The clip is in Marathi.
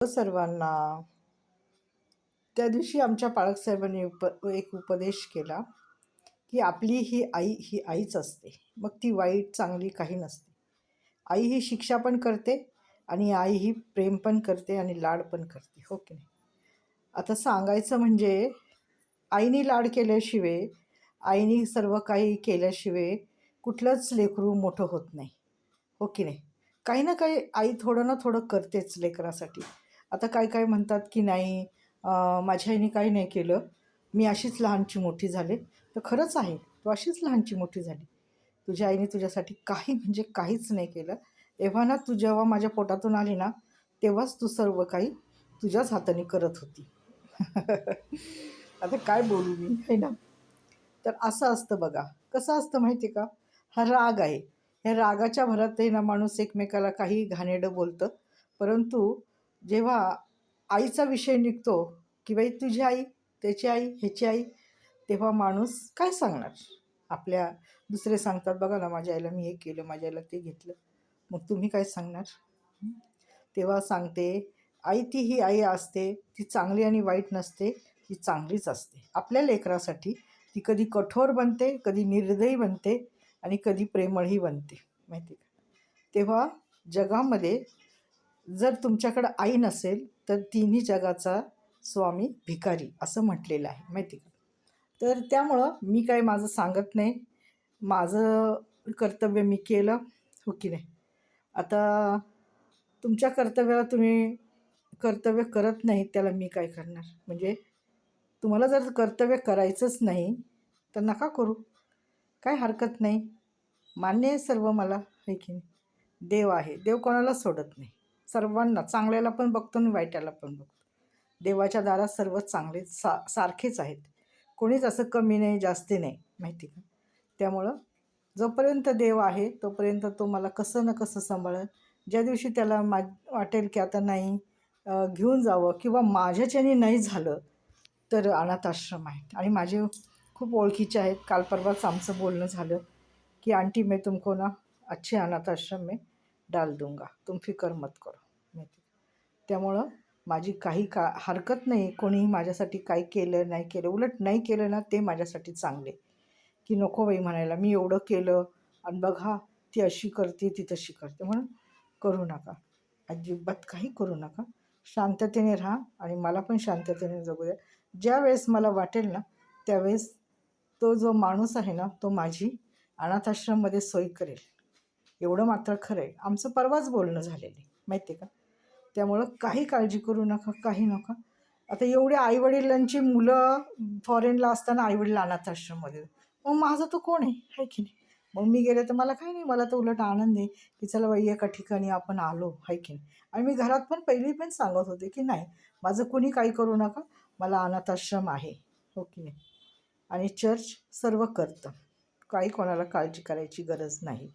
सर्वांना त्या दिवशी आमच्या पालकसाहेबांनी एक उपदेश केला की आपली ही आईच असते, मग ती वाईट चांगली काही नसते. आई ही शिक्षा पण करते आणि आई ही प्रेम पण करते आणि लाड पण करते, हो की नाही. आता सांगायचं म्हणजे आईने लाड केल्याशिवाय, आईने सर्व काही केल्याशिवाय कुठलंच लेकरू मोठं होत नाही, हो की नाही. काही ना काही आई थोडं ना थोडं करतेच लेकरासाठी. आता काय काय म्हणतात की नाही, माझ्या आईने काही नाही केलं, मी अशीच लहानची मोठी झाले. तर खरंच आहे, तू अशीच लहानची मोठी झाली. तुझ्या आईने तुझ्यासाठी काही म्हणजे काहीच नाही केलं. तू जेव्हा माझ्या पोटातून आली ना, तेव्हाच तू सर्व काही तुझ्याच हाताने करत होती. आता काय बोलू मी, आहे ना. तर असं असतं बघा. कसं असतं माहिती आहे का, हा राग आहे. ह्या रागाच्या भरातही ना माणूस एकमेकाला काही घाणेरडं बोलतं. परंतु जेव्हा आईचा विषय निघतो की बाई तुझी आई, त्याची आई, ह्याची आई, तेव्हा माणूस काय सांगणार. आपल्या दुसरे सांगतात बघा ना, माझ्या आईला मी हे केलं, माझ्या आईला ते घेतलं. मग तुम्ही काय सांगणार. हं? तेव्हा सांगते, आई ती ही आई असते, ती चांगली आणि वाईट नसते, ती चांगलीच असते आपल्या लेकरासाठी. ती कधी कठोर बनते, कधी निर्दयी बनते आणि कधी प्रेमळही बनते, माहिती का. तेव्हा जगामध्ये जर तुमच्याकडं आई नसेल तर तिन्ही जगाचा स्वामी भिकारी असं म्हटलेलं आहे, माहिती का. तर त्यामुळं मी काय माझं सांगत नाही, माझं कर्तव्य मी केलं, हो की नाही. आता तुमच्या कर्तव्याला तुम्ही कर्तव्य करत नाही, त्याला मी काय करणार. म्हणजे तुम्हाला जर कर्तव्य करायचंच नाही तर नका करू, काय हरकत नाही. मान्य आहे सर्व मला, आहे की नाही. देव आहे, देव कोणाला सोडत नाही. सर्वांना, चांगल्याला पण बघतो आणि वाईटाला पण बघतो. देवाच्या दारात सर्व चांगले सारखेच आहेत. कोणीच असं कमी नाही जास्ती नाही, माहिती का. त्यामुळं जोपर्यंत देव आहे तोपर्यंत तो मला कसं ना कसं सांभाळेल. ज्या दिवशी त्याला वाटेल की आता नाही, घेऊन जावं, किंवा माझ्याच्याने नाही झालं, तर अनाथ आश्रम आहेत आणि माझे खूप ओळखीचे आहेत. काल परवाच आमचं बोलणं झालं की आंटी मैं तुमको ना अच्छे अनाथ आश्रम में डाल दूंगा, तुम फिकर मत करो, माहिती. त्यामुळं माझी काही हरकत नाही. कोणीही माझ्यासाठी काही केलं नाही केलं, उलट नाही केलं ना ते माझ्यासाठी चांगले. की नको बाई म्हणायला, मी एवढं केलं आणि बघा ती अशी करते, ती तशी करते, म्हणून करू नका. अजिबात काही करू नका. शांततेने राहा आणि मला पण शांततेने जगू द्या. ज्या वेळेस मला वाटेल ना त्यावेळेस तो जो माणूस आहे ना तो माझी अनाथाश्रममध्ये सोय करेल, एवढं मात्र खरं आहे. आमचं परवाच बोलणं झालेलं आहे, माहिती आहे का. त्यामुळं काही काळजी करू नका, काही नका. आता एवढ्या आईवडिलांची मुलं फॉरेनला असताना आईवडील अनाथ आश्रममध्ये, मग माझं तर कोण आहे की नाही. मग मी गेले तर मला काही नाही, मला तर उलट आनंद आहे की चला बाई एका ठिकाणी आपण आलो, आहे की नाही. आणि मी घरात पण पहिली पण सांगत होते की नाही, माझं कुणी काही करू नका, मला अनाथ आश्रम आहे, हो की नाही. आणि चर्च सर्व करतं, काही कोणाला काळजी करायची गरज नाही.